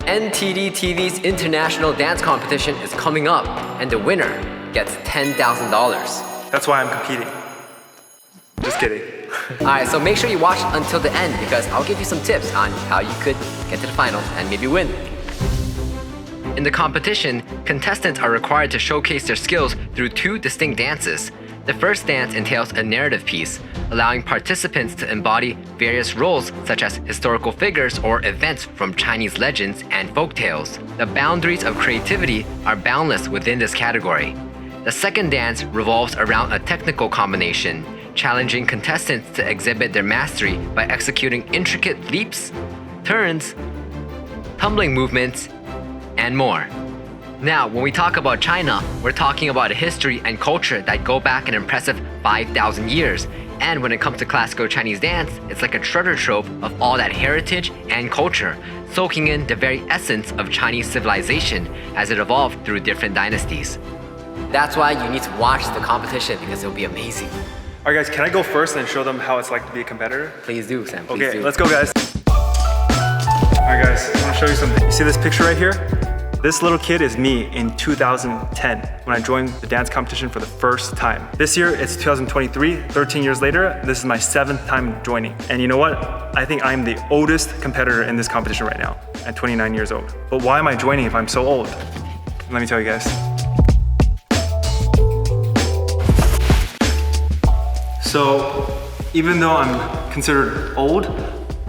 NTD TV's International Dance Competition is coming up, and the winner gets $10,000. That's why I'm competing. Just kidding. Alright, so make sure you watch until the end because I'll give you some tips on how you could get to the finals and maybe win. In the competition, contestants are required to showcase their skills through 2 distinct dances. The first dance entails a narrative piece, allowing participants to embody various roles such as historical figures or events from Chinese legends and folktales. The boundaries of creativity are boundless within this category. The second dance revolves around a technical combination, challenging contestants to exhibit their mastery by executing intricate leaps, turns, tumbling movements, and more. Now, when we talk about China, we're talking about a history and culture that go back an impressive 5,000 years. And when it comes to classical Chinese dance, it's like a treasure trove of all that heritage and culture, soaking in the very essence of Chinese civilization as it evolved through different dynasties. That's why you need to watch the competition because it'll be amazing. All right, guys, can I go first and show them how it's like to be a competitor? Please do, Sam. Please Okay, do. let's go, guys. All right, guys, I want to show you something. You see this picture right here? This little kid is me in 2010 when I joined the dance competition for the first time. This year, it's 2023, 13 years later, this is my 7th time joining. And you know what? I think I'm the oldest competitor in this competition right now, at 29 years old. But why am I joining if I'm so old? Let me tell you guys. So, even though I'm considered old,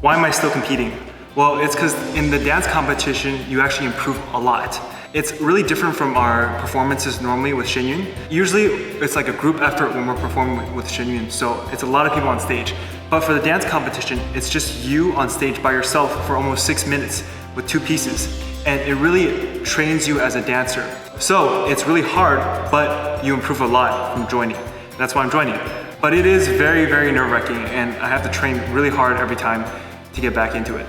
why am I still competing? Well, it's because in the dance competition, you actually improve a lot. It's really different from our performances normally with Shen. Usually, it's like a group effort when we're performing with Shen, so it's a lot of people on stage. But for the dance competition, it's just you on stage by yourself for almost 6 minutes with 2 pieces. And it really trains you as a dancer. So it's really hard, but you improve a lot from joining. That's why I'm joining. But it is very, very nerve-wracking, and I have to train really hard every time to get back into it.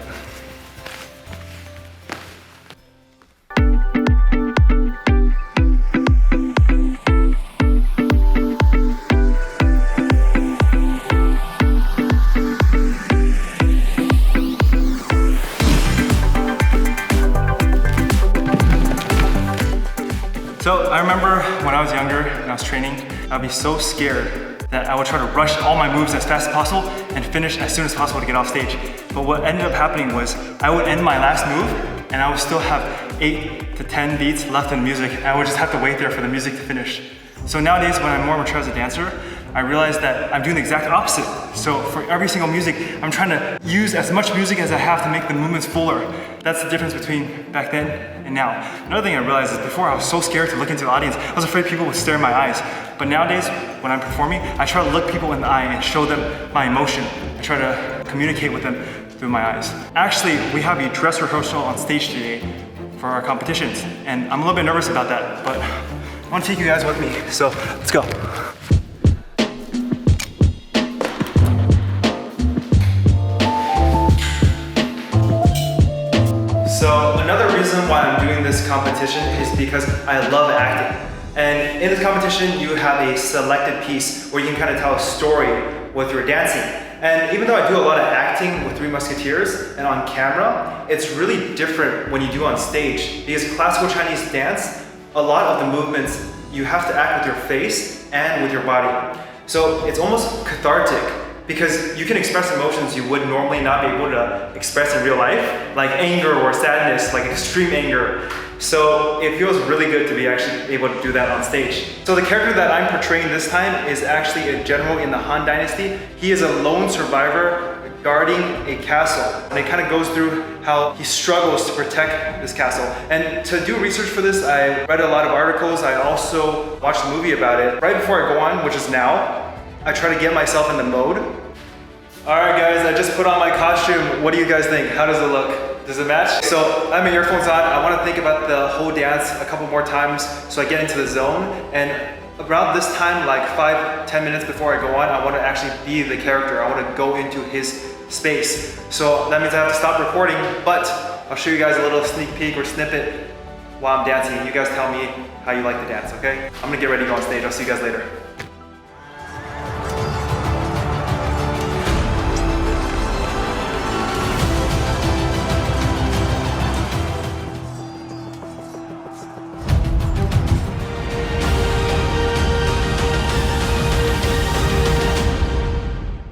So I remember when I was younger and I was training, I'd be so scared that I would try to rush all my moves as fast as possible and finish as soon as possible to get off stage. But what ended up happening was I would end my last move and I would still have 8 to 10 beats left in music. And I would just have to wait there for the music to finish. So nowadays when I'm more mature as a dancer, I realize that I'm doing the exact opposite. So for every single music, I'm trying to use as much music as I have to make the movements fuller. That's the difference between back then and now. Another thing I realized is before I was so scared to look into the audience. I was afraid people would stare in my eyes. But nowadays, when I'm performing, I try to look people in the eye and show them my emotion. I try to communicate with them through my eyes. Actually, we have a dress rehearsal on stage today for our competitions. And I'm a little bit nervous about that, but I want to take you guys with me. So let's go. So another reason why I'm doing this competition is because I love acting. And in this competition, you have a selected piece where you can kind of tell a story with your dancing. And even though I do a lot of acting with Three Musketeers and on camera, it's really different when you do on stage because classical Chinese dance, a lot of the movements, you have to act with your face and with your body. So it's almost cathartic because you can express emotions you would normally not be able to express in real life, like anger or sadness, like extreme anger. So it feels really good to be actually able to do that on stage. So the character that I'm portraying this time is actually a general in the Han Dynasty. He is a lone survivor guarding a castle. And it kind of goes through how he struggles to protect this castle. And to do research for this, I read a lot of articles. I also watched a movie about it. Right before I go on, which is now, I try to get myself in the mode. All right guys, I just put on my costume. What do you guys think? How does it look? Does it match? So I have my earphones on. I want to think about the whole dance a couple more times so I get into the zone. And around this time, like 5-10 minutes before I go on, I want to actually be the character. I want to go into his space. So that means I have to stop recording, but I'll show you guys a little sneak peek or snippet while I'm dancing. You guys tell me how you like the dance, okay? I'm gonna get ready to go on stage. I'll see you guys later.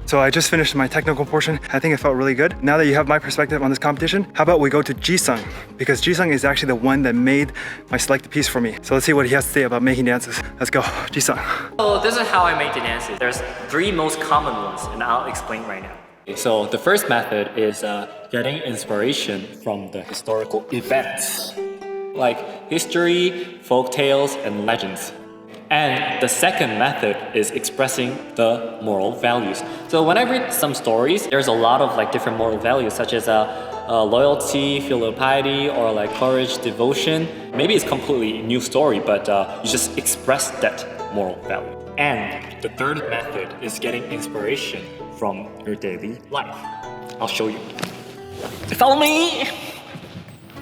So I just finished my technical portion. I think it felt really good. Now that you have my perspective on this competition, how about we go to Ji-sung? Because Ji-sung is actually the one that made my selected piece for me. So let's see what he has to say about making dances. Let's go, Ji-sung. So this is how I make the dances. There's 3 most common ones, and I'll explain right now. So the first method is getting inspiration from the historical events, like history, folk tales, and legends. And the second method is expressing the moral values. So when I read some stories, there's a lot of like different moral values, such as loyalty, filial piety, or like courage, devotion. Maybe it's completely new story, but you just express that moral value. And the third method is getting inspiration from your daily life. I'll show you. Follow me!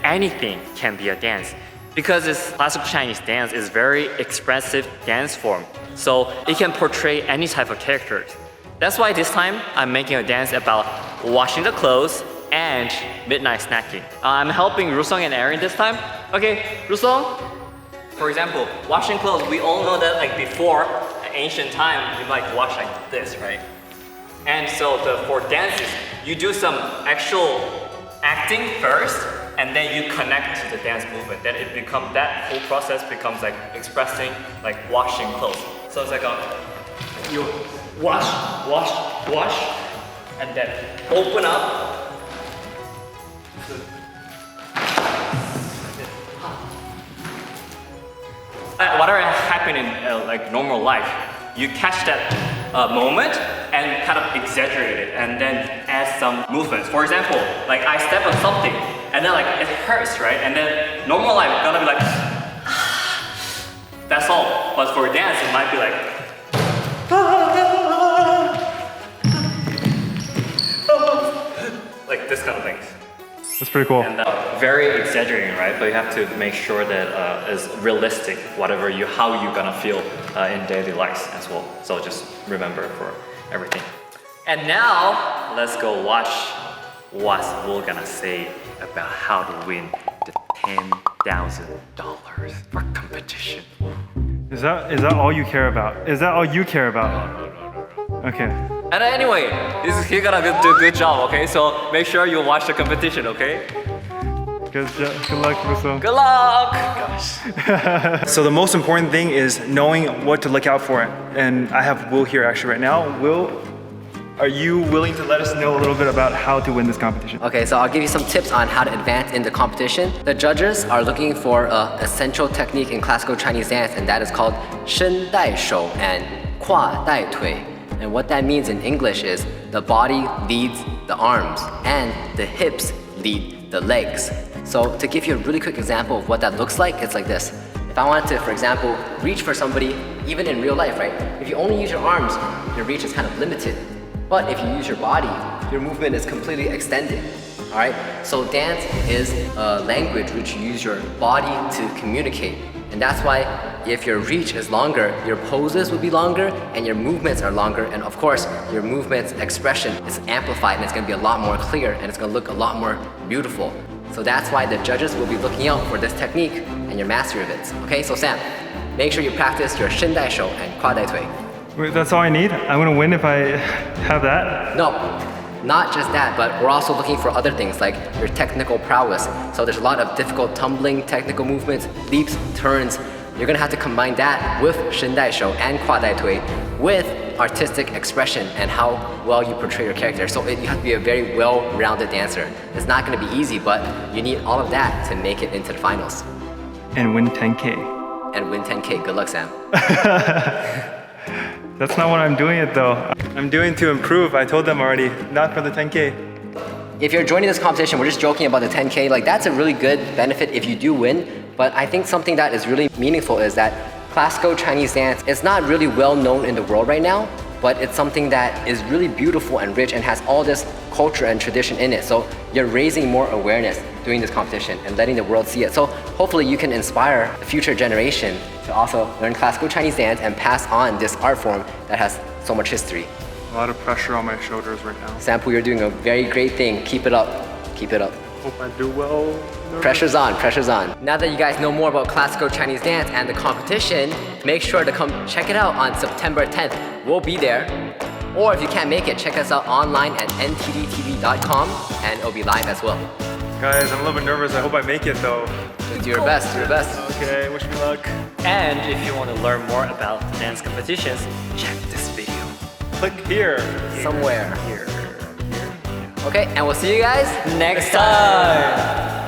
Anything can be a dance. Because this classical Chinese dance is very expressive dance form, so it can portray any type of characters. That's why this time I'm making a dance about washing the clothes and midnight snacking. I'm helping Rusong and Erin this time. Okay, Rusong, for example, washing clothes, we all know that like before ancient time, you like wash like this, right? And so for dances, you do some actual acting first, and then you connect to the dance movement. Then it becomes, that whole process becomes like expressing, like washing clothes. So it's like you wash, and then open up. Whatever happens in like normal life, you catch that moment and kind of exaggerate it and then add some movements. For example, like I step on something and then like it hurts, right? And then normal life is gonna be like, that's all. But for dance, it might be like, like this kind of things. That's pretty cool. And very exaggerating, right? But you have to make sure that it's realistic, whatever how you're gonna feel in daily life as well. So just remember for everything. And now, let's go watch what we're gonna say about how to win the $10,000 for competition. Is that all you care about? Is that all you care about? No. Okay. And anyway, he's gonna do a good job, okay? So make sure you watch the competition, okay? Good luck, Russo. Good luck! Gosh. So the most important thing is knowing what to look out for. And I have Will here actually right now. Will, are you willing to let us know a little bit about how to win this competition? Okay, so I'll give you some tips on how to advance in the competition. The judges are looking for an essential technique in classical Chinese dance, and that is called Shen Dai Shou and Kwa Dai Tui. And what that means in English is the body leads the arms and the hips lead the legs. So to give you a really quick example of what that looks like, it's like this. If I wanted to, for example, reach for somebody, even in real life, right? If you only use your arms, your reach is kind of limited. But if you use your body, your movement is completely extended. All right? So dance is a language which you use your body to communicate. And that's why if your reach is longer, your poses will be longer and your movements are longer. And of course, your movement's expression is amplified and it's gonna be a lot more clear and it's gonna look a lot more beautiful. So that's why the judges will be looking out for this technique and your mastery of it. Okay, so Sam, make sure you practice your Shen Dai Shou and Kwa Dai Tui. Wait, that's all I need? I'm gonna win if I have that? No, not just that, but we're also looking for other things like your technical prowess. So there's a lot of difficult tumbling, technical movements, leaps, turns. You're gonna have to combine that with Shen Dai Shou and Kwa Dai Tui with artistic expression and how well you portray your character. So you have to be a very well-rounded dancer. It's not gonna be easy, but you need all of that to make it into the finals. And win 10K. And win 10K. Good luck, Sam. That's not what I'm doing it though. I'm doing to improve. I told them already, not for the 10K. If you're joining this competition, we're just joking about the 10K. Like that's a really good benefit if you do win. But I think something that is really meaningful is that classical Chinese dance is not really well known in the world right now, but it's something that is really beautiful and rich and has all this culture and tradition in it. So you're raising more awareness doing this competition and letting the world see it. So hopefully you can inspire the future generation to also learn classical Chinese dance and pass on this art form that has so much history. A lot of pressure on my shoulders right now. Sampu, you're doing a very great thing. Keep it up. Keep it up. Hope I do well. Pressure's on, pressure's on. Now that you guys know more about classical Chinese dance and the competition, make sure to come check it out on September 10th. We'll be there. Or if you can't make it, check us out online at ntdtv.com and it'll be live as well. Guys, I'm a little bit nervous. I hope I make it though. Just do your best, do your best. Okay, wish me luck. And if you want to learn more about dance competitions, check this video. Click here. Somewhere. Here. Okay, and we'll see you guys Next time!